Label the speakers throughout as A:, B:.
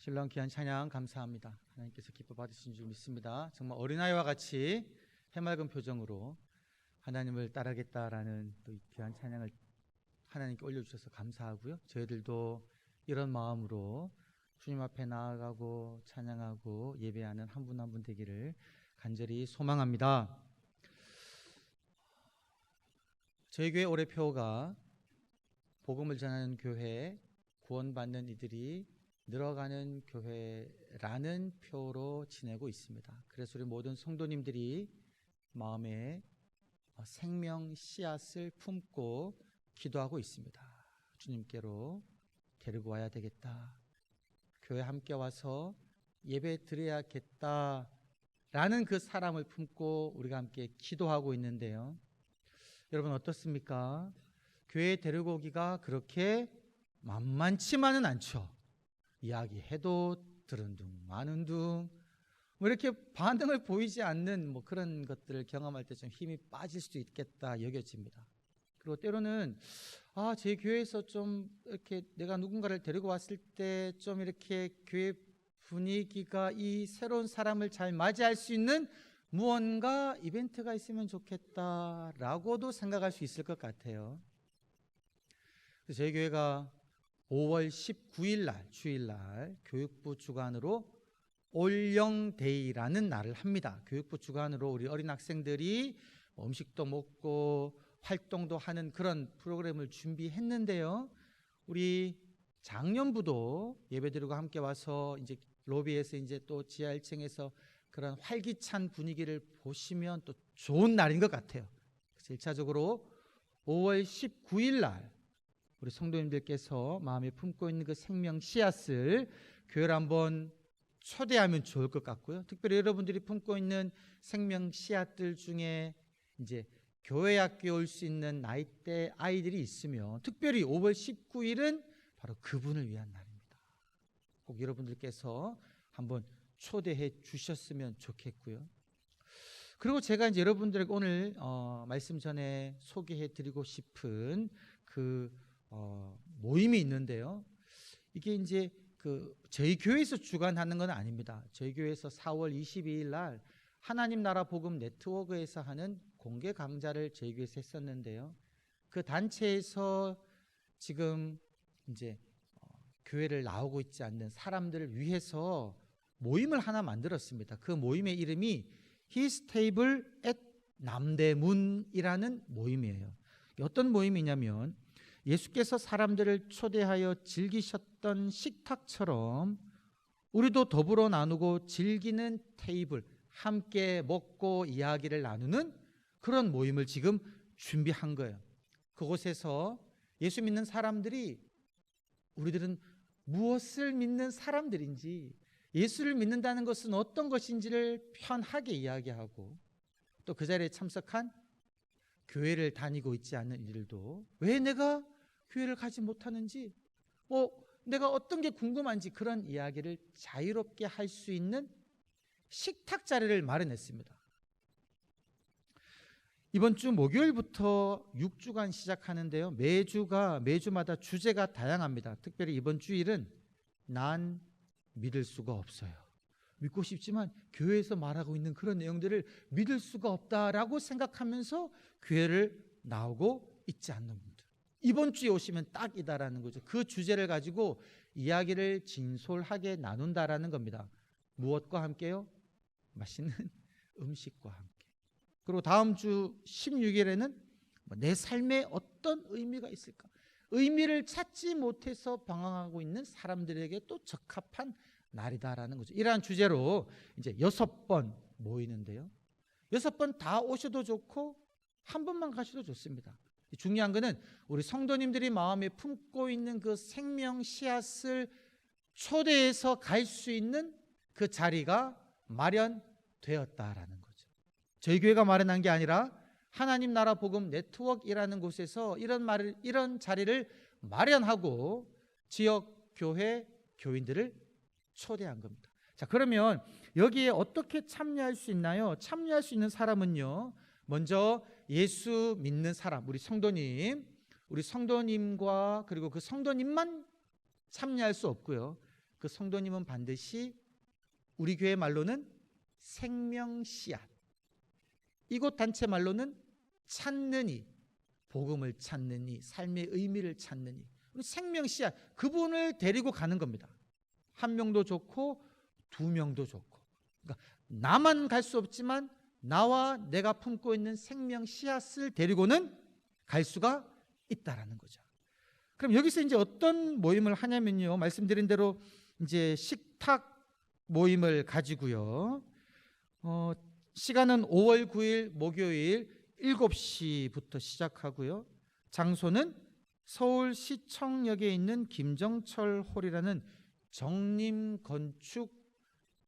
A: 신랑 귀한 찬양 감사합니다. 하나님께서 기뻐 받으신 줄 믿습니다. 정말 어린아이와 같이 해맑은 표정으로 하나님을 따르겠다라는 또 귀한 찬양을 하나님께 올려주셔서 감사하고요. 저희들도 이런 마음으로 주님 앞에 나아가고 찬양하고 예배하는 한 분 한 분 되기를 간절히 소망합니다. 저희 교회 올해 표가 복음을 전하는 교회, 구원받는 이들이 늘어가는 교회라는 표로 지내고 있습니다. 그래서 우리 모든 성도님들이 마음에 생명 씨앗을 품고 기도하고 있습니다. 주님께로 데리고 와야 되겠다, 교회 함께 와서 예배 드려야겠다 라는 그 사람을 품고 우리가 함께 기도하고 있는데요. 여러분 어떻습니까? 교회에 데리고 오기가 그렇게 만만치만은 않죠. 이야기해도 들은 둥 마는 둥 이렇게 반응을 보이지 않는 그런 것들을 경험할 때 좀 힘이 빠질 수도 있겠다 여겨집니다. 그리고 때로는 제 교회에서 좀 이렇게 내가 누군가를 데리고 왔을 때 좀 이렇게 교회 분위기가 이 새로운 사람을 잘 맞이할 수 있는 무언가 이벤트가 있으면 좋겠다라고도 생각할 수 있을 것 같아요. 그래서 저희 교회가 5월 19일 날 주일날 교육부 주관으로 올영데이라는 날을 합니다. 교육부 주관으로 우리 어린 학생들이 음식도 먹고 활동도 하는 그런 프로그램을 준비했는데요. 우리 작년부도 예배드리고 함께 와서 이제 로비에서 이제 또 지하 1층에서 그런 활기찬 분위기를 보시면 또 좋은 날인 것 같아요. 그래서 1차적으로 5월 19일 날 우리 성도님들께서 마음에 품고 있는 그 생명 씨앗을 교회를 한번 초대하면 좋을 것 같고요. 특별히 여러분들이 품고 있는 생명 씨앗들 중에 이제 교회 학교에 올 수 있는 나이대 아이들이 있으면 특별히 5월 19일은 바로 그분을 위한 날입니다. 꼭 여러분들께서 한번 초대해 주셨으면 좋겠고요. 그리고 제가 이제 여러분들에게 오늘 말씀 전에 소개해 드리고 싶은 그 모임이 있는데요. 이게 이제 저희 교회에서 주관하는 건 아닙니다. 저희 교회에서 4월 22일 날 하나님 나라 복음 네트워크에서 하는 공개 강좌를 저희 교회에서 했었는데요. 그 단체에서 지금 이제 교회를 나오고 있지 않는 사람들을 위해서 모임을 하나 만들었습니다. 그 모임의 이름이 His Table at 남대문이라는 모임이에요. 어떤 모임이냐면 예수께서 사람들을 초대하여 즐기셨던 식탁처럼 우리도 더불어 나누고 즐기는 테이블, 함께 먹고 이야기를 나누는 그런 모임을 지금 준비한 거예요. 그곳에서 예수 믿는 사람들이 우리들은 무엇을 믿는 사람들인지, 예수를 믿는다는 것은 어떤 것인지를 편하게 이야기하고, 또 그 자리에 참석한 교회를 다니고 있지 않는 이들도 왜 내가 교회를 가지 못하는지, 내가 어떤 게 궁금한지 그런 이야기를 자유롭게 할 수 있는 식탁 자리를 마련했습니다. 이번 주 목요일부터 6주간 시작하는데요. 매주마다 주제가 다양합니다. 특별히 이번 주일은 난 믿을 수가 없어요. 믿고 싶지만 교회에서 말하고 있는 그런 내용들을 믿을 수가 없다라고 생각하면서 교회를 나오고 있지 않는 분들, 이번 주에 오시면 딱이다라는 거죠. 그 주제를 가지고 이야기를 진솔하게 나눈다라는 겁니다. 무엇과 함께요? 맛있는 음식과 함께. 그리고 다음 주 16일에는 내 삶에 어떤 의미가 있을까? 의미를 찾지 못해서 방황하고 있는 사람들에게 또 적합한 날이다라는 거죠. 이러한 주제로 이제 6번 모이는데요. 6번 다 오셔도 좋고 한 번만 가셔도 좋습니다. 중요한 것은 우리 성도님들이 마음에 품고 있는 그 생명 씨앗을 초대해서 갈 수 있는 그 자리가 마련되었다라는 거죠. 저희 교회가 마련한 게 아니라 하나님 나라 복음 네트워크이라는 곳에서 이런 자리를 마련하고 지역 교회 교인들을 초대한 겁니다. 자, 그러면 여기에 어떻게 참여할 수 있나요? 참여할 수 있는 사람은요, 먼저 예수 믿는 사람, 우리 성도님과 그리고 그 성도님만 참여할 수 없고요. 그 성도님은 반드시 우리 교회 말로는 생명 씨앗, 이곳 단체 말로는 찾는 이, 복음을 찾는 이, 삶의 의미를 찾는 이, 생명 씨앗, 그분을 데리고 가는 겁니다. 한 명도 좋고 두 명도 좋고. 그러니까 나만 갈 수 없지만 나와 내가 품고 있는 생명 씨앗을 데리고는 갈 수가 있다라는 거죠. 그럼 여기서 이제 어떤 모임을 하냐면요, 말씀드린 대로 이제 식탁 모임을 가지고요. 시간은 5월 9일 목요일 7시부터 시작하고요. 장소는 서울시청역에 있는 김정철 홀이라는 정림건축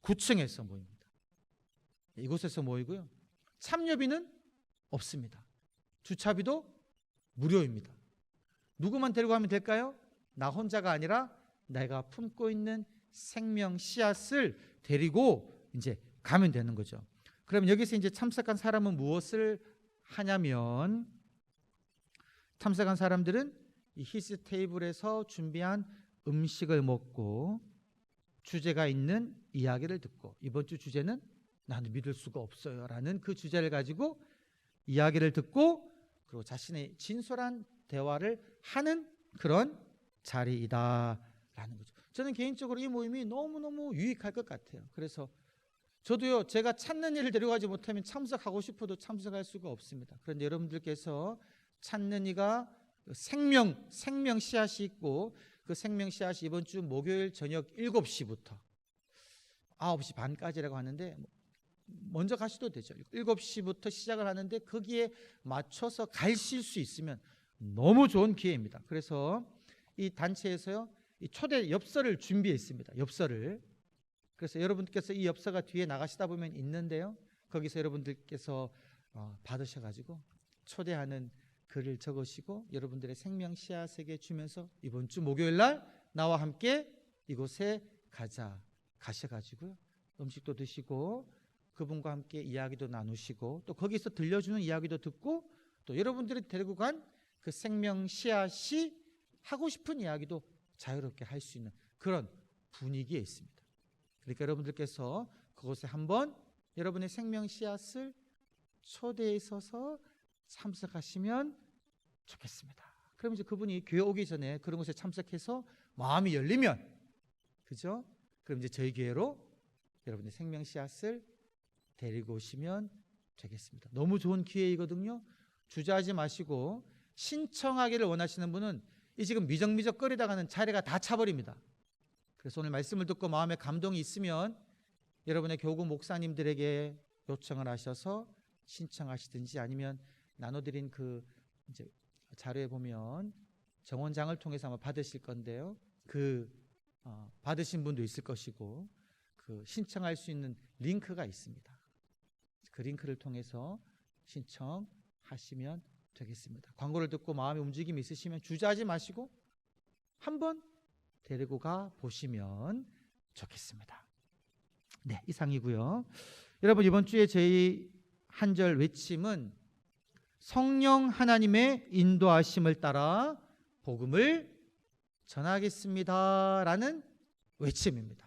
A: 9층에서 모입니다. 이곳에서 모이고요. 참여비는 없습니다. 주차비도 무료입니다. 누구만 데리고 가면 될까요? 나 혼자가 아니라 내가 품고 있는 생명 씨앗을 데리고 이제 가면 되는 거죠. 그럼 여기서 이제 참석한 사람은 무엇을 하냐면, 참석한 사람들은 이 히스 테이블에서 준비한 음식을 먹고 주제가 있는 이야기를 듣고, 이번 주 주제는 나는 믿을 수가 없어요 라는 그 주제를 가지고 이야기를 듣고, 그리고 자신의 진솔한 대화를 하는 그런 자리이다라는 거죠. 저는 개인적으로 이 모임이 너무너무 유익할 것 같아요. 그래서 저도요, 제가 찾는 이를 데려가지 못하면 참석하고 싶어도 참석할 수가 없습니다. 그런데 여러분들께서 찾는 이가 생명 씨앗이 있고, 그 생명 씨앗이 이번 주 목요일 저녁 7시부터 9시 반까지라고 하는데, 먼저 가셔도 되죠. 7시부터 시작을 하는데 거기에 맞춰서 가실 수 있으면 너무 좋은 기회입니다. 그래서 이 단체에서요, 이 초대 엽서를 준비했습니다. 엽서를. 그래서 여러분께서 이 엽서가 뒤에 나가시다 보면 있는데요, 거기서 여러분들께서 받으셔가지고 초대하는 글을 적으시고 여러분들의 생명 씨앗에게 주면서 이번 주 목요일 날 나와 함께 이곳에 가셔가지고요, 음식도 드시고 그분과 함께 이야기도 나누시고, 또 거기서 들려주는 이야기도 듣고, 또 여러분들이 데리고 간 그 생명 씨앗이 하고 싶은 이야기도 자유롭게 할 수 있는 그런 분위기에 있습니다. 그러니까 여러분들께서 그곳에 한번 여러분의 생명 씨앗을 초대해서 참석하시면 좋겠습니다. 그럼 이제 그분이 교회 오기 전에 그런 곳에 참석해서 마음이 열리면, 그죠? 그럼 이제 저희 교회로 여러분의 생명 씨앗을 데리고 오시면 되겠습니다. 너무 좋은 기회이거든요. 주저하지 마시고, 신청하기를 원하시는 분은 이 지금 미적미적 거리다가는 자리가 다 차버립니다. 그래서 오늘 말씀을 듣고 마음에 감동이 있으면 여러분의 교구 목사님들에게 요청을 하셔서 신청하시든지, 아니면 나눠드린 그 이제 자료에 보면 정원장을 통해서 아마 받으실 건데요, 받으신 분도 있을 것이고, 그 신청할 수 있는 링크가 있습니다. 그 링크를 통해서 신청하시면 되겠습니다. 광고를 듣고 마음의 움직임이 있으시면 주저하지 마시고 한번 데리고 가 보시면 좋겠습니다. 네, 이상이고요. 여러분, 이번 주에 저희 한절 외침은 성령 하나님의 인도하심을 따라 복음을 전하겠습니다 라는 외침입니다.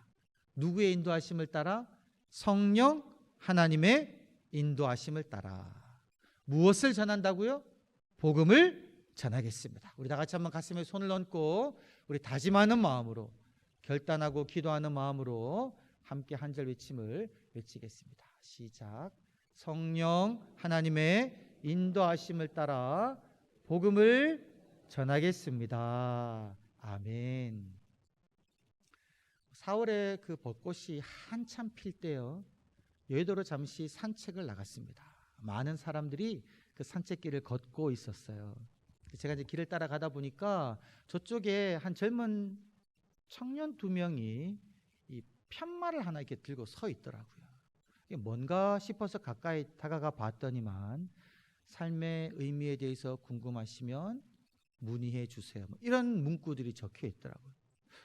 A: 누구의 인도하심을 따라? 성령 하나님의 인도하심을 따라. 무엇을 전한다고요? 복음을 전하겠습니다. 우리 다 같이 한번 가슴에 손을 얹고 우리 다짐하는 마음으로, 결단하고 기도하는 마음으로 함께 한절 외침을 외치겠습니다. 시작. 성령 하나님의 인도하심을 따라 복음을 전하겠습니다. 아멘. 4월에 그 벚꽃이 한참 필 때요, 여의도로 잠시 산책을 나갔습니다. 많은 사람들이 그 산책길을 걷고 있었어요. 제가 이제 길을 따라가다 보니까 저쪽에 한 젊은 청년 2명이 이 편말을 하나 이렇게 들고 서 있더라고요. 이게 뭔가 싶어서 가까이 다가가 봤더니만 삶의 의미에 대해서 궁금하시면 문의해 주세요, 이런 문구들이 적혀 있더라고요.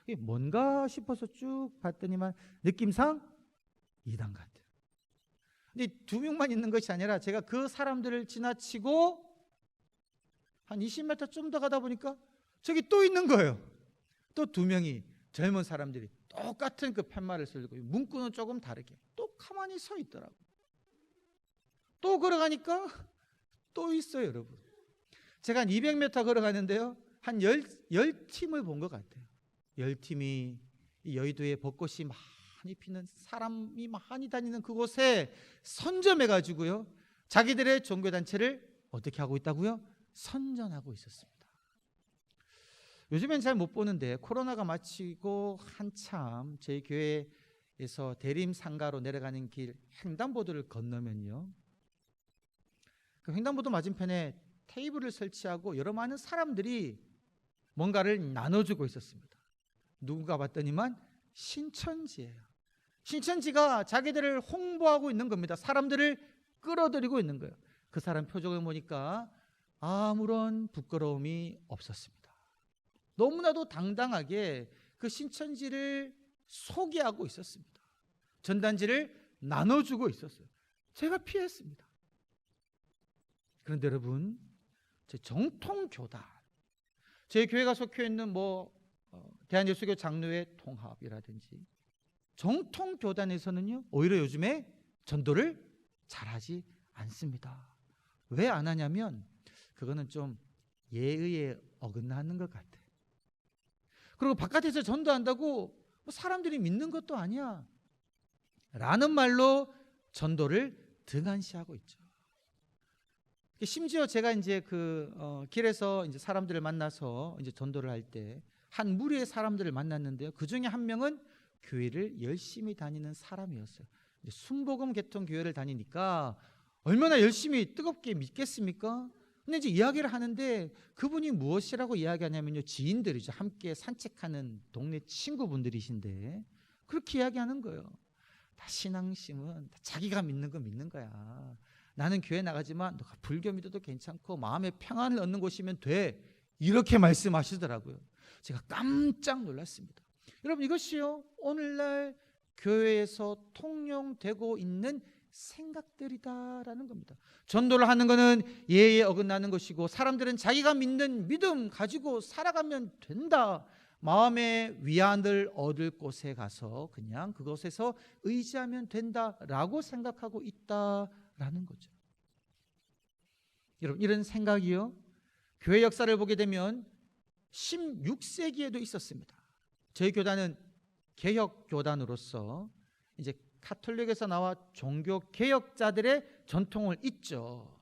A: 이게 뭔가 싶어서 쭉 봤더니만 느낌상 이단 같아요. 근데 2명만 있는 것이 아니라 제가 그 사람들을 지나치고 한 20m 좀 더 가다 보니까 저기 또 있는 거예요. 또 2명이 젊은 사람들이 또 똑같은 그 팻말을 쓸고 문구는 조금 다르게 또 가만히 서 있더라고요. 또 걸어가니까 또 있어요, 여러분. 제가 한 200m 걸어가는데요, 한 10팀을 본 것 같아요. 10팀이 이 여의도에 벚꽃이 많이 피는, 사람이 많이 다니는 그곳에 선점해가지고요, 자기들의 종교단체를 어떻게 하고 있다고요? 선전하고 있었습니다. 요즘엔 잘 못 보는데 코로나가 마치고 한참 저희 교회에서 대림상가로 내려가는 길 횡단보도를 건너면요, 그 횡단보도 맞은편에 테이블을 설치하고 여러 많은 사람들이 뭔가를 나눠주고 있었습니다. 누군가 봤더니만 신천지예요. 신천지가 자기들을 홍보하고 있는 겁니다. 사람들을 끌어들이고 있는 거예요. 그 사람 표정을 보니까 아무런 부끄러움이 없었습니다. 너무나도 당당하게 그 신천지를 소개하고 있었습니다. 전단지를 나눠주고 있었어요. 제가 피했습니다. 그런데 여러분, 정통교단, 저희 교회가 속해 있는 대한예수교 장로회 통합이라든지 정통교단에서는요, 오히려 요즘에 전도를 잘하지 않습니다. 왜 안 하냐면 그거는 좀 예의에 어긋나는 것 같아요. 그리고 바깥에서 전도한다고 사람들이 믿는 것도 아니야 라는 말로 전도를 등한시하고 있죠. 심지어 제가 이제 길에서 이제 사람들을 만나서 이제 전도를 할 때 한 무리의 사람들을 만났는데요, 그 중에 한 명은 교회를 열심히 다니는 사람이었어요. 순복음 개통 교회를 다니니까 얼마나 열심히 뜨겁게 믿겠습니까? 근데 이제 이야기를 하는데 그분이 무엇이라고 이야기하냐면요, 지인들이죠. 함께 산책하는 동네 친구분들이신데 그렇게 이야기하는 거예요. 다 신앙심은 다 자기가 믿는 거 믿는 거야. 나는 교회 나가지만 너가 불교 믿어도 괜찮고 마음의 평안을 얻는 곳이면 돼. 이렇게 말씀하시더라고요. 제가 깜짝 놀랐습니다. 여러분, 이것이요, 오늘날 교회에서 통용되고 있는 생각들이다라는 겁니다. 전도를 하는 것은 예의에 어긋나는 것이고 사람들은 자기가 믿는 믿음 가지고 살아가면 된다, 마음의 위안을 얻을 곳에 가서 그냥 그곳에서 의지하면 된다라고 생각하고 있다라는 거죠. 여러분, 이런 생각이요, 교회 역사를 보게 되면 16세기에도 있었습니다. 저희 교단은 개혁 교단으로서 이제 카톨릭에서 나와 종교 개혁자들의 전통을 잇죠.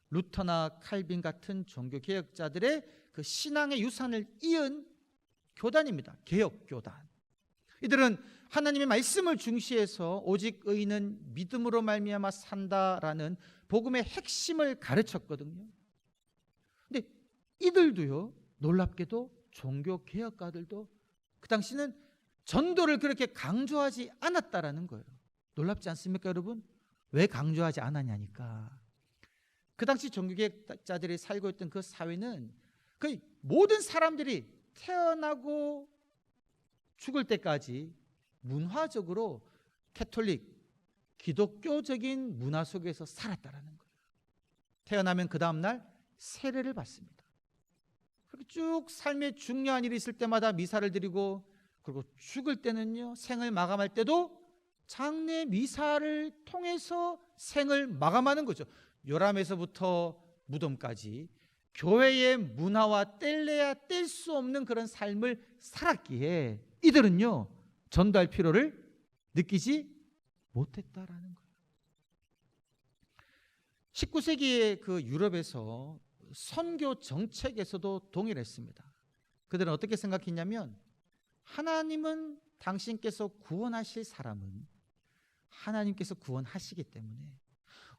A: 루터나 칼빈 같은 종교 개혁자들의 그 신앙의 유산을 이은 교단입니다. 개혁 교단. 이들은 하나님의 말씀을 중시해서 오직 의인은 믿음으로 말미암아 산다라는 복음의 핵심을 가르쳤거든요. 근데 이들도요, 놀랍게도 종교 개혁가들도 그 당시는 전도를 그렇게 강조하지 않았다라는 거예요. 놀랍지 않습니까, 여러분? 왜 강조하지 않았냐니까, 그 당시 종교개혁자들이 살고 있던 그 사회는 거의 모든 사람들이 태어나고 죽을 때까지 문화적으로 캐톨릭, 기독교적인 문화 속에서 살았다라는 거예요. 태어나면 그 다음날 세례를 받습니다. 그렇게 쭉 삶의 중요한 일이 있을 때마다 미사를 드리고, 그리고 죽을 때는요, 생을 마감할 때도 장례 미사를 통해서 생을 마감하는 거죠. 요람에서부터 무덤까지 교회의 문화와 뗄래야 뗄 수 없는 그런 삶을 살았기에 이들은요, 전도할 필요를 느끼지 못했다라는 거예요. 19세기의 그 유럽에서 선교 정책에서도 동일했습니다. 그들은 어떻게 생각했냐면, 하나님은 당신께서 구원하실 사람은 하나님께서 구원하시기 때문에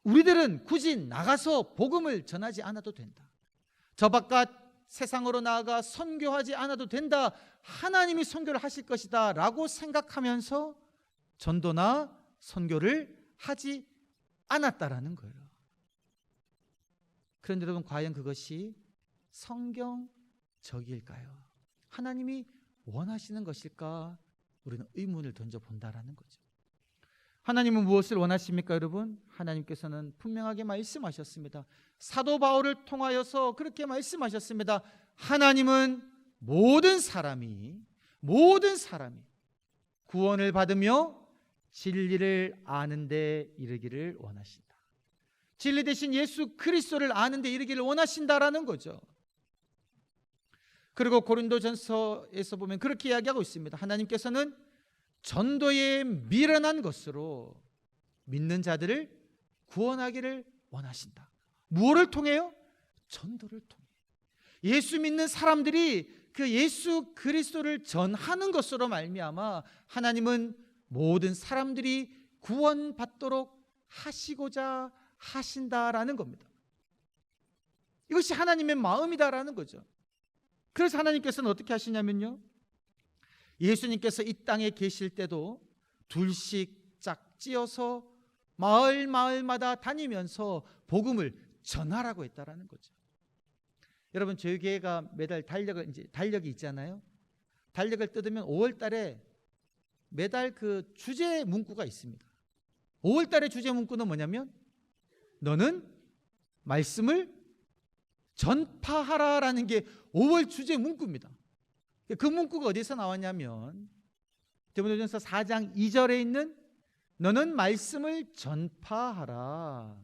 A: 우리들은 굳이 나가서 복음을 전하지 않아도 된다. 저 바깥 세상으로 나아가 선교하지 않아도 된다. 하나님이 선교를 하실 것이다 라고 생각하면서 전도나 선교를 하지 않았다라는 거예요. 그런데 여러분, 과연 그것이 성경적일까요? 하나님이 원하시는 것일까? 우리는 의문을 던져본다라는 거죠. 하나님은 무엇을 원하십니까, 여러분? 하나님께서는 분명하게 말씀하셨습니다. 사도 바울을 통하여서 그렇게 말씀하셨습니다. 하나님은 모든 사람이 구원을 받으며 진리를 아는 데 이르기를 원하신다. 진리 대신 예수 그리스도를 아는 데 이르기를 원하신다라는 거죠. 그리고 고린도전서에서 보면 그렇게 이야기하고 있습니다. 하나님께서는 전도에 미련한 것으로 믿는 자들을 구원하기를 원하신다. 무엇을 통해요? 전도를 통해. 예수 믿는 사람들이 그 예수 그리스도를 전하는 것으로 말미암아 하나님은 모든 사람들이 구원받도록 하시고자 하신다라는 겁니다. 이것이 하나님의 마음이다라는 거죠. 그래서 하나님께서는 어떻게 하시냐면요, 예수님께서 이 땅에 계실 때도 둘씩 짝지어서 마을마다 다니면서 복음을 전하라고 했다라는 거죠. 여러분, 저희 교회가 매달 달력이 있잖아요. 달력을 뜯으면 5월 달에 매달 그 주제 문구가 있습니다. 5월 달의 주제 문구는 뭐냐면 너는 말씀을 전파하라라는 게 5월 주제 문구입니다. 그 문구가 어디서 나왔냐면 디모데전서 4장 2절에 있는 너는 말씀을 전파하라.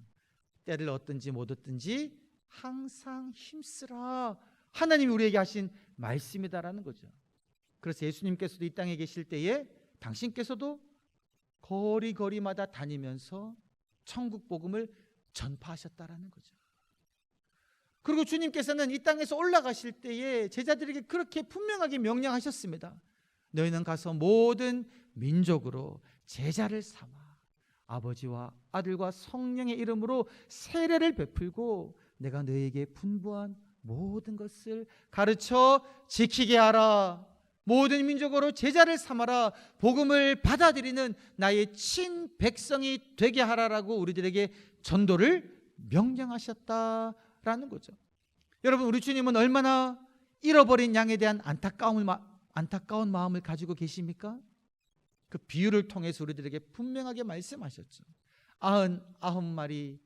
A: 때를 얻든지 못 얻든지 항상 힘쓰라. 하나님이 우리에게 하신 말씀이다라는 거죠. 그래서 예수님께서도 이 땅에 계실 때에 당신께서도 거리마다 다니면서 천국 복음을 전파하셨다라는 거죠. 그리고 주님께서는 이 땅에서 올라가실 때에 제자들에게 그렇게 분명하게 명령하셨습니다. 너희는 가서 모든 민족으로 제자를 삼아 아버지와 아들과 성령의 이름으로 세례를 베풀고 내가 너희에게 분부한 모든 것을 가르쳐 지키게 하라. 모든 민족으로 제자를 삼아라. 복음을 받아들이는 나의 친백성이 되게 하라라고 우리들에게 전도를 명령하셨다라는 거죠. 여러분, 우리 주님은 얼마나 잃어버린 양에 대한 안타까운 마음을 가지고 계십니까? 그 비유를 통해서 우리들에게 분명하게 말씀하셨죠. 99마리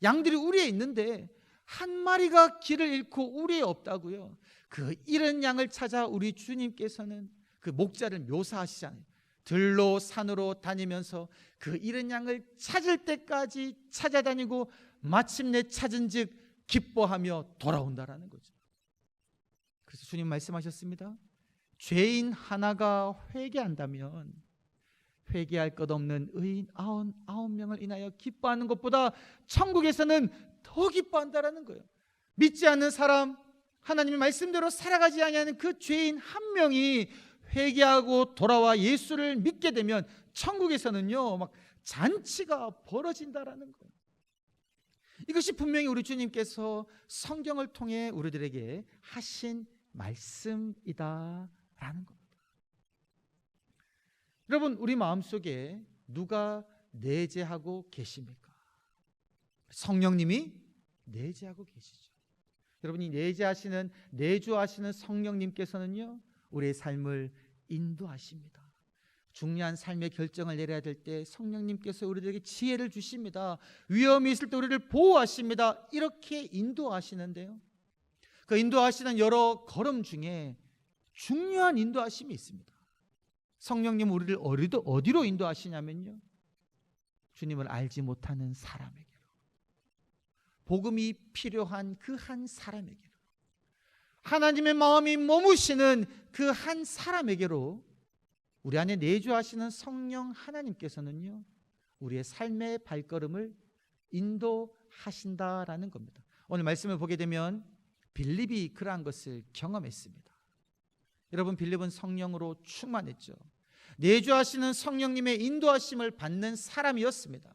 A: 양들이 우리에 있는데 한 마리가 길을 잃고 우리에 없다고요. 그 잃은 양을 찾아 우리 주님께서는 그 목자를 묘사하시잖아요. 들로 산으로 다니면서 그 잃은 양을 찾을 때까지 찾아다니고 마침내 찾은즉 기뻐하며 돌아온다라는 거죠. 그래서 주님 말씀하셨습니다. 죄인 하나가 회개한다면 회개할 것 없는 의인 99명을 인하여 기뻐하는 것보다 천국에서는 더 기뻐한다라는 거예요. 믿지 않는 사람, 하나님의 말씀대로 살아가지 아니하는 그 죄인 한 명이 회개하고 돌아와 예수를 믿게 되면 천국에서는요 막 잔치가 벌어진다라는 거예요. 이것이 분명히 우리 주님께서 성경을 통해 우리들에게 하신 말씀이다라는 겁니다. 여러분, 우리 마음속에 누가 내재하고 계십니까? 성령님이 내재하고 계시죠. 여러분이 내주하시는 성령님께서는요 우리의 삶을 인도하십니다. 중요한 삶의 결정을 내려야 될 때 성령님께서 우리들에게 지혜를 주십니다. 위험이 있을 때 우리를 보호하십니다. 이렇게 인도하시는데요, 그 인도하시는 여러 걸음 중에 중요한 인도하심이 있습니다. 성령님은 우리를 어디로 인도하시냐면요, 주님을 알지 못하는 사람에게로, 복음이 필요한 그 한 사람에게로, 하나님의 마음이 머무시는 그 한 사람에게로 우리 안에 내주하시는 성령 하나님께서는요 우리의 삶의 발걸음을 인도하신다라는 겁니다. 오늘 말씀을 보게 되면 빌립이 그러한 것을 경험했습니다. 여러분, 빌립은 성령으로 충만했죠. 내주하시는 성령님의 인도하심을 받는 사람이었습니다.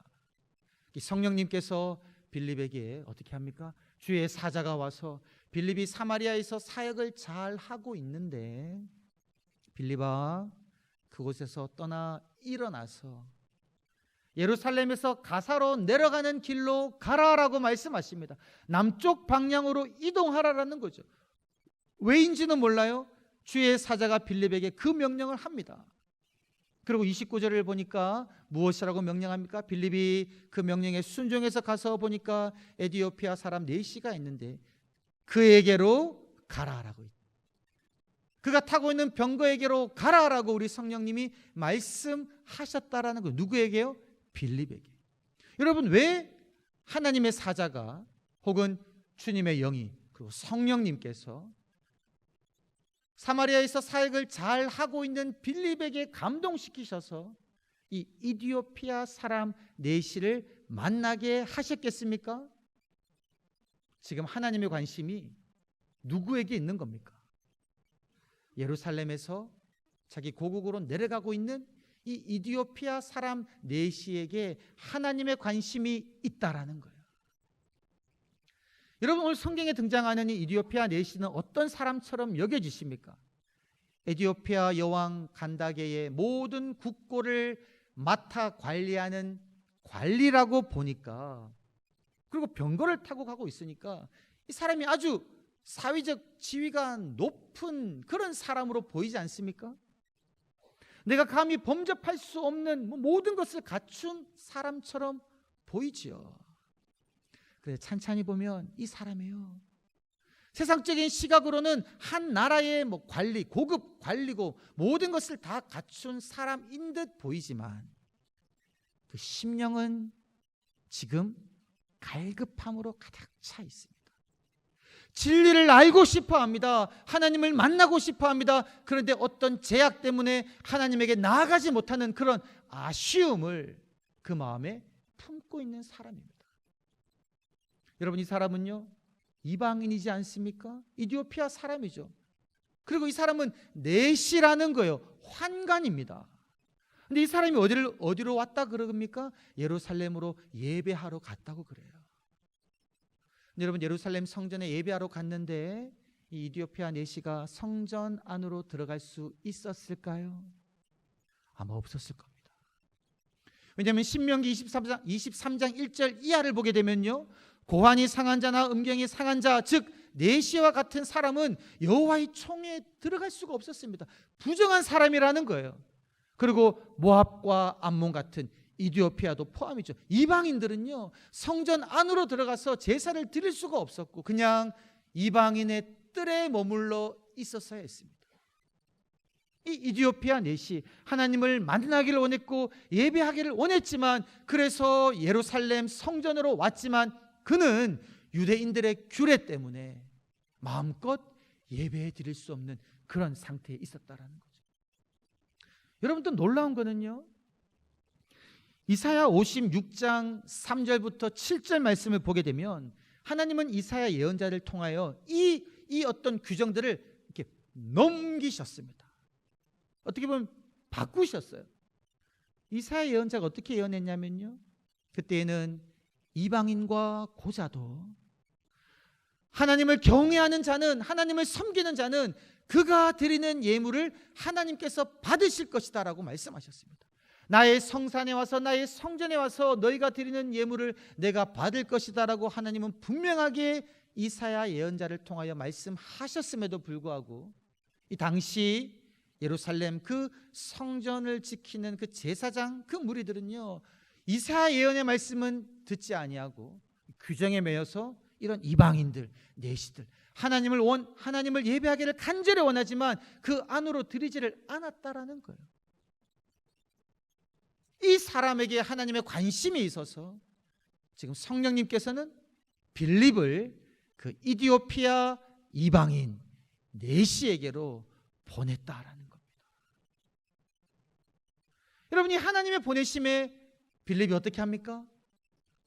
A: 성령님께서 빌립에게 어떻게 합니까? 주의 사자가 와서 빌립이 사마리아에서 사역을 잘 하고 있는데 빌립아, 그곳에서 떠나 일어나서 예루살렘에서 가사로 내려가는 길로 가라라고 말씀하십니다. 남쪽 방향으로 이동하라라는 거죠. 왜인지는 몰라요. 주의 사자가 빌립에게 그 명령을 합니다. 그리고 29절을 보니까 무엇이라고 명령합니까? 빌립이 그 명령에 순종해서 가서 보니까 에티오피아 사람 4씨가 있는데 그에게로 가라라고. 그가 타고 있는 병거에게로 가라라고 우리 성령님이 말씀하셨다라는 거예요. 누구에게요? 빌립에게. 여러분, 왜 하나님의 사자가 혹은 주님의 영이 그리고 성령님께서 사마리아에서 사역을 잘 하고 있는 빌립에게 감동시키셔서 이 이디오피아 사람 내시를 만나게 하셨겠습니까? 지금 하나님의 관심이 누구에게 있는 겁니까? 예루살렘에서 자기 고국으로 내려가고 있는 이 이디오피아 사람 내시에게 하나님의 관심이 있다라는 거예요. 여러분, 오늘 성경에 등장하는 이 이디오피아 내시는 어떤 사람처럼 여겨지십니까? 에티오피아 여왕 간다게의 모든 국고를 맡아 관리하는 관리라고 보니까, 그리고 병거를 타고 가고 있으니까 이 사람이 아주 사회적 지위가 높은 그런 사람으로 보이지 않습니까? 내가 감히 범접할 수 없는 모든 것을 갖춘 사람처럼 보이지요. 그래, 찬찬히 보면 이 사람이요, 세상적인 시각으로는 한 나라의 관리, 고급 관리고 모든 것을 다 갖춘 사람인 듯 보이지만 그 심령은 지금 갈급함으로 가득 차 있습니다. 진리를 알고 싶어 합니다. 하나님을 만나고 싶어 합니다. 그런데 어떤 제약 때문에 하나님에게 나아가지 못하는 그런 아쉬움을 그 마음에 품고 있는 사람입니다. 여러분, 이 사람은요, 이방인이지 않습니까? 이디오피아 사람이죠. 그리고 이 사람은 내시라는 거예요. 환관입니다. 근데 이 사람이 어디로 왔다 그럽니까? 예루살렘으로 예배하러 갔다고 그래요. 근데 여러분, 예루살렘 성전에 예배하러 갔는데 이 이디오피아 내시가 성전 안으로 들어갈 수 있었을까요? 아마 없었을 겁니다. 왜냐하면 신명기 23장 1절 이하를 보게 되면요, 고환이 상한 자나 음경이 상한 자, 즉 내시와 같은 사람은 여호와의 총에 들어갈 수가 없었습니다. 부정한 사람이라는 거예요. 그리고 모압과 암몬 같은 이디오피아도 포함이죠. 이방인들은요, 성전 안으로 들어가서 제사를 드릴 수가 없었고 그냥 이방인의 뜰에 머물러 있었어야 했습니다. 이 이디오피아 내시, 하나님을 만나기를 원했고 예배하기를 원했지만, 그래서 예루살렘 성전으로 왔지만 그는 유대인들의 규례 때문에 마음껏 예배해 드릴 수 없는 그런 상태에 있었다라는 거죠. 여러분, 또 놀라운 거는요, 이사야 56장 3절부터 7절 말씀을 보게 되면 하나님은 이사야 예언자를 통하여 이 어떤 규정들을 이렇게 넘기셨습니다. 어떻게 보면 바꾸셨어요. 이사야 예언자가 어떻게 예언했냐면요, 그때에는 이방인과 고자도 하나님을 경외하는 자는, 하나님을 섬기는 자는 그가 드리는 예물을 하나님께서 받으실 것이다 라고 말씀하셨습니다. 나의 성산에 와서, 나의 성전에 와서 너희가 드리는 예물을 내가 받을 것이다 라고 하나님은 분명하게 이사야 예언자를 통하여 말씀하셨음에도 불구하고 이 당시 예루살렘 그 성전을 지키는 그 제사장, 그 무리들은요, 이사야 예언의 말씀은 듣지 아니하고 규정에 매여서 이런 이방인들, 내시들, 하나님을 예배하기를 간절히 원하지만 그 안으로 들이지를 않았다라는 거예요. 이 사람에게 하나님의 관심이 있어서 지금 성령님께서는 빌립을 그 이디오피아 이방인 내시에게로 보냈다라는 겁니다. 여러분이 하나님의 보내심에 빌립이 어떻게 합니까?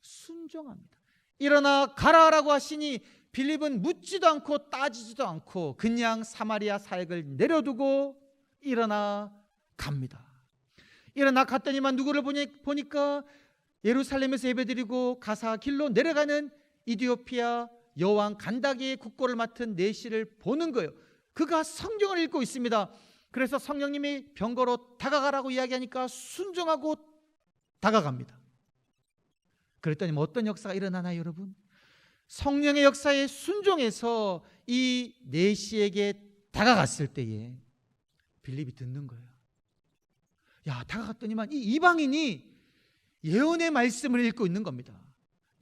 A: 순종합니다. 일어나 가라라고 하시니 빌립은 묻지도 않고 따지지도 않고 그냥 사마리아 사역을 내려두고 일어나 갑니다. 일어나 갔더니만 누구를 보니까 예루살렘에서 예배드리고 가사 길로 내려가는 이디오피아 여왕 간다게의 국고를 맡은 내시를 보는 거예요. 그가 성경을 읽고 있습니다. 그래서 성령님이 병거로 다가가라고 이야기하니까 순종하고 다가갑니다. 그랬더니 어떤 역사가 일어나나요, 여러분? 성령의 역사에 순종해서 이 내시에게 다가갔을 때에 빌립이 듣는 거예요. 야, 다가갔더니만 이 이방인이 예언의 말씀을 읽고 있는 겁니다.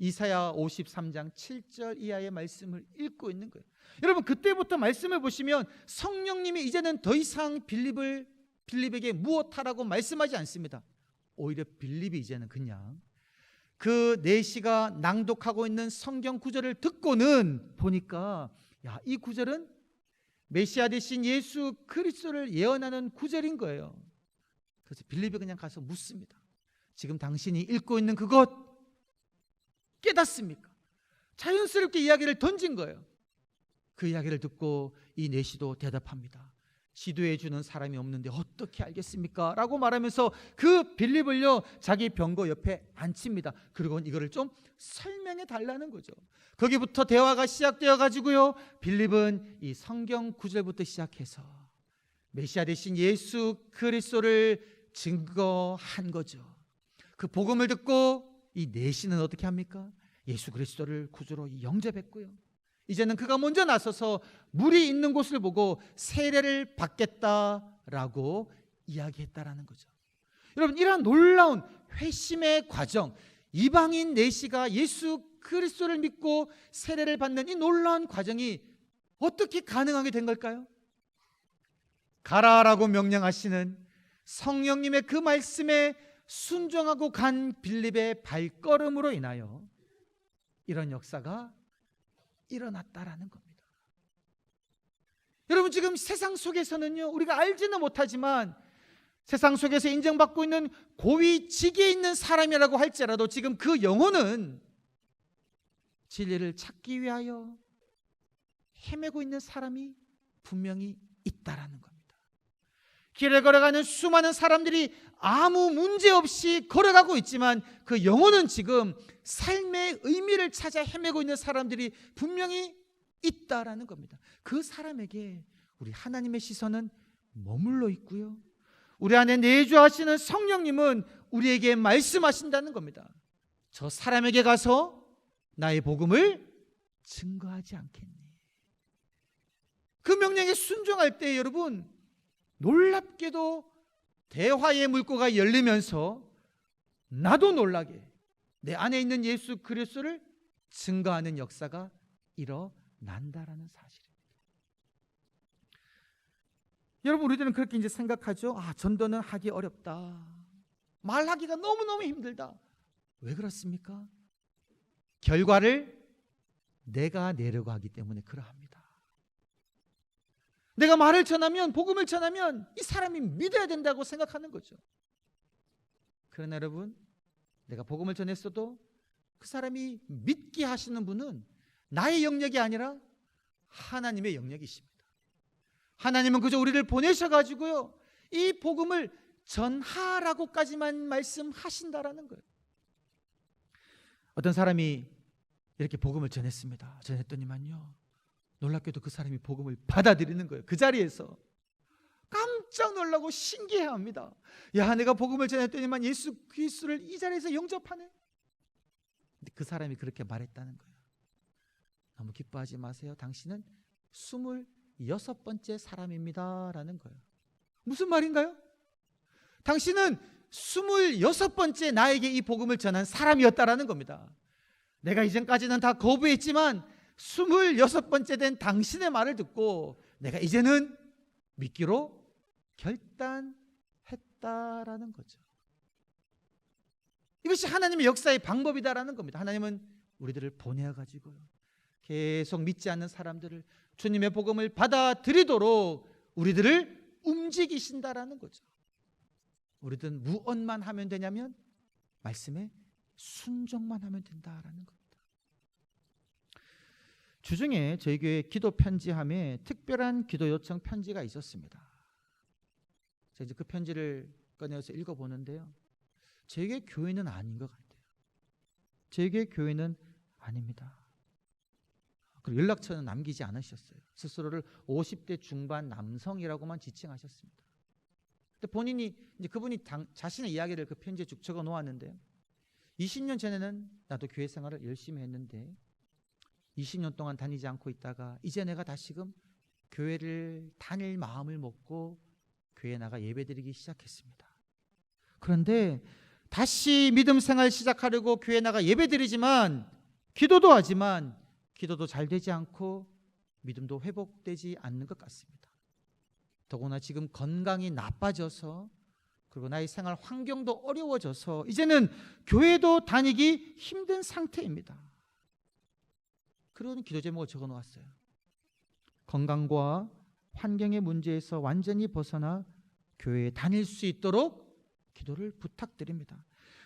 A: 이사야 53장 7절 이하의 말씀을 읽고 있는 거예요. 여러분, 그때부터 말씀을 보시면 성령님이 이제는 더 이상 빌립에게 무엇하라고 말씀하지 않습니다. 오히려 빌립이 이제는 그냥 그 내시가 낭독하고 있는 성경 구절을 듣고는 보니까 이 구절은 메시아 되신 예수 그리스도를 예언하는 구절인 거예요. 그래서 빌립이 그냥 가서 묻습니다. 지금 당신이 읽고 있는 그것 깨닫습니까? 자연스럽게 이야기를 던진 거예요. 그 이야기를 듣고 이 내시도 대답합니다. 지도해 주는 사람이 없는데 어떻게 알겠습니까? 라고 말하면서 그 빌립을요 자기 병거 옆에 앉힙니다. 그리고 이거를 좀 설명해 달라는 거죠. 거기부터 대화가 시작되어 가지고요 빌립은 이 성경 구절부터 시작해서 메시아 되신 예수 그리스도를 증거한 거죠. 그 복음을 듣고 이 내시는 어떻게 합니까? 예수 그리스도를 구주로 영접했고요. 이제는 그가 먼저 나서서 물이 있는 곳을 보고 세례를 받겠다라고 이야기했다라는 거죠. 여러분, 이러한 놀라운 회심의 과정, 이방인 내시가 예수 그리스도를 믿고 세례를 받는 이 놀라운 과정이 어떻게 가능하게 된 걸까요? 가라라고 명령하시는 성령님의 그 말씀에 순종하고 간 빌립의 발걸음으로 인하여 이런 역사가 일어났다라는 겁니다. 여러분, 지금 세상 속에서는요 우리가 알지는 못하지만 세상 속에서 인정받고 있는 고위 직에 있는 사람이라고 할지라도 지금 그 영혼은 진리를 찾기 위하여 헤매고 있는 사람이 분명히 있다라는 겁니다. 길을 걸어가는 수많은 사람들이 아무 문제 없이 걸어가고 있지만 그 영혼은 지금 삶의 의미를 찾아 헤매고 있는 사람들이 분명히 있다라는 겁니다. 그 사람에게 우리 하나님의 시선은 머물러 있고요, 우리 안에 내주하시는 성령님은 우리에게 말씀하신다는 겁니다. 저 사람에게 가서 나의 복음을 증거하지 않겠니? 그 명령에 순종할 때 여러분, 놀랍게도 대화의 물꼬가 열리면서 나도 놀라게 내 안에 있는 예수 그리스도를 증거하는 역사가 일어난다라는 사실입니다. 여러분, 우리들은 그렇게 이제 생각하죠. 전도는 하기 어렵다, 말하기가 너무너무 힘들다. 왜 그렇습니까? 결과를 내가 내려고 하기 때문에 그러합니다. 내가 말을 전하면, 복음을 전하면 이 사람이 믿어야 된다고 생각하는 거죠. 그러나 여러분, 내가 복음을 전했어도 그 사람이 믿게 하시는 분은 나의 영역이 아니라 하나님의 영역이십니다. 하나님은 그저 우리를 보내셔가지고요 이 복음을 전하라고까지만 말씀하신다라는 거예요. 어떤 사람이 이렇게 복음을 전했더니만요 놀랍게도 그 사람이 복음을 받아들이는 거예요. 그 자리에서 깜짝 놀라고 신기해합니다. 내가 복음을 전했더니만 예수 그리스도를 이 자리에서 영접하네. 근데 그 사람이 그렇게 말했다는 거예요. 너무 기뻐하지 마세요. 당신은 26번째 사람입니다 라는 거예요. 무슨 말인가요? 당신은 26번째 나에게 이 복음을 전한 사람이었다라는 겁니다. 내가 이전까지는 다 거부했지만 26번째 된 당신의 말을 듣고 내가 이제는 믿기로 결단했다라는 거죠. 이것이 하나님의 역사의 방법이다라는 겁니다. 하나님은 우리들을 보내어가지고요 계속 믿지 않는 사람들을 주님의 복음을 받아들이도록 우리들을 움직이신다라는 거죠. 우리들은 무엇만 하면 되냐면 말씀에 순종만 하면 된다라는 겁니다. 주중에 저희 교회 기도 편지함에 특별한 기도 요청 편지가 있었습니다. 제가 이제 그 편지를 꺼내서 읽어보는데요 저희 교회 교회는 아닌 것 같아요. 저희 교회 교회는 아닙니다. 그리고 연락처는 남기지 않으셨어요. 스스로를 50대 중반 남성이라고만 지칭하셨습니다. 근데 본인이 이제 그분이 자신의 이야기를 그 편지에 쭉 적어 놓았는데요 20년 전에는 나도 교회 생활을 열심히 했는데 20년 동안 다니지 않고 있다가 이제 내가 다시금 교회를 다닐 마음을 먹고 교회에 나가 예배드리기 시작했습니다. 그런데 다시 믿음 생활 시작하려고 교회 나가 예배드리지만 기도도 하지만 기도도 잘 되지 않고 믿음도 회복되지 않는 것 같습니다. 더구나 지금 건강이 나빠져서 그리고 나의 생활 환경도 어려워져서 이제는 교회도 다니기 힘든 상태입니다. 그런 기도 제목을 적어 놓았어요. 건강과 환경의 문제에서 완전히 벗어나 교회에 다닐 수 있도록 기도를 부탁드립니다.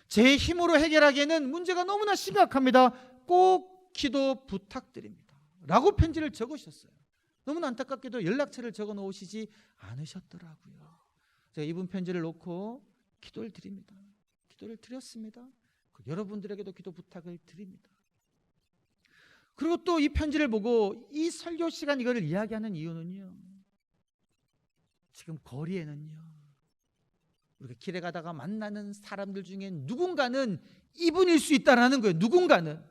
A: 제 힘으로 해결하기에는 문제가 너무나 심각합니다. 꼭 기도 부탁드립니다. 라고 편지를 적으셨어요. 너무나 안타깝게도 연락처를 적어 놓으시지 않으셨더라고요. 제가 이분 편지를 놓고 기도를 드립니다. 기도를 드렸습니다. 여러분들에게도 기도 부탁을 드립니다. 그리고 또 이 편지를 보고 이 설교 시간 이거를 이야기하는 이유는요, 지금 거리에는요, 우리가 길에 가다가 만나는 사람들 중에 누군가는 이분일 수 있다라는 거예요. 누군가는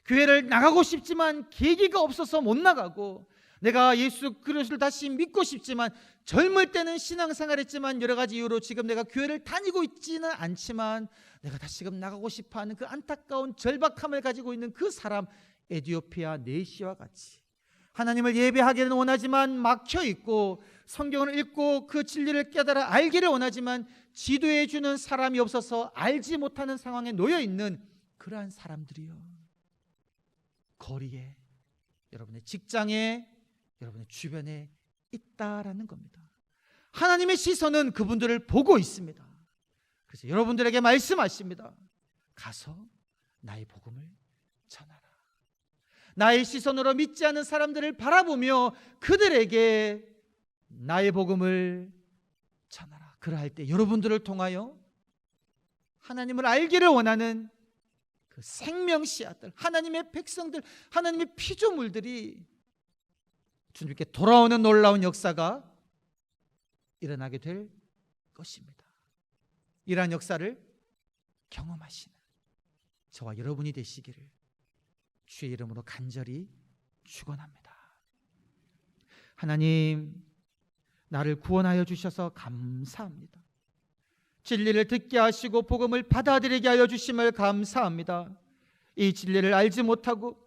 A: 교회를 나가고 싶지만 계기가 없어서 못 나가고, 내가 예수 그리스도를 다시 믿고 싶지만 젊을 때는 신앙생활했지만 여러 가지 이유로 지금 내가 교회를 다니고 있지는 않지만 내가 다시금 나가고 싶어하는 그 안타까운 절박함을 가지고 있는 그 사람, 에디오피아 네시와 같이 하나님을 예배하기는 원하지만 막혀있고 성경을 읽고 그 진리를 깨달아 알기를 원하지만 지도해 주는 사람이 없어서 알지 못하는 상황에 놓여있는 그러한 사람들이요, 거리에, 여러분의 직장에, 여러분의 주변에 있다라는 겁니다. 하나님의 시선은 그분들을 보고 있습니다. 그래서 여러분들에게 말씀하십니다. 가서 나의 복음을 전하라. 나의 시선으로 믿지 않는 사람들을 바라보며 그들에게 나의 복음을 전하라. 그러할 때 여러분들을 통하여 하나님을 알기를 원하는 그 생명 씨앗들, 하나님의 백성들, 하나님의 피조물들이 주님께 돌아오는 놀라운 역사가 일어나게 될 것입니다. 이러한 역사를 경험하시는 저와 여러분이 되시기를 주의 이름으로 간절히 축원합니다. 하나님, 나를 구원하여 주셔서 감사합니다. 진리를 듣게 하시고 복음을 받아들이게 하여 주심을 감사합니다. 이 진리를 알지 못하고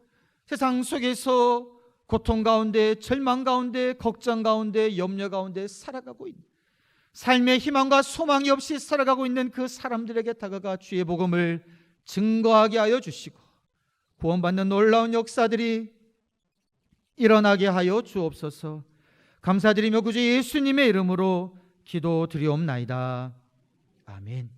A: 세상 속에서 고통 가운데, 절망 가운데, 걱정 가운데, 염려 가운데 살아가고 있는, 삶의 희망과 소망이 없이 살아가고 있는 그 사람들에게 다가가 주의 복음을 증거하게 하여 주시고 구원받는 놀라운 역사들이 일어나게 하여 주옵소서. 감사드리며 구주 예수님의 이름으로 기도드리옵나이다. 아멘.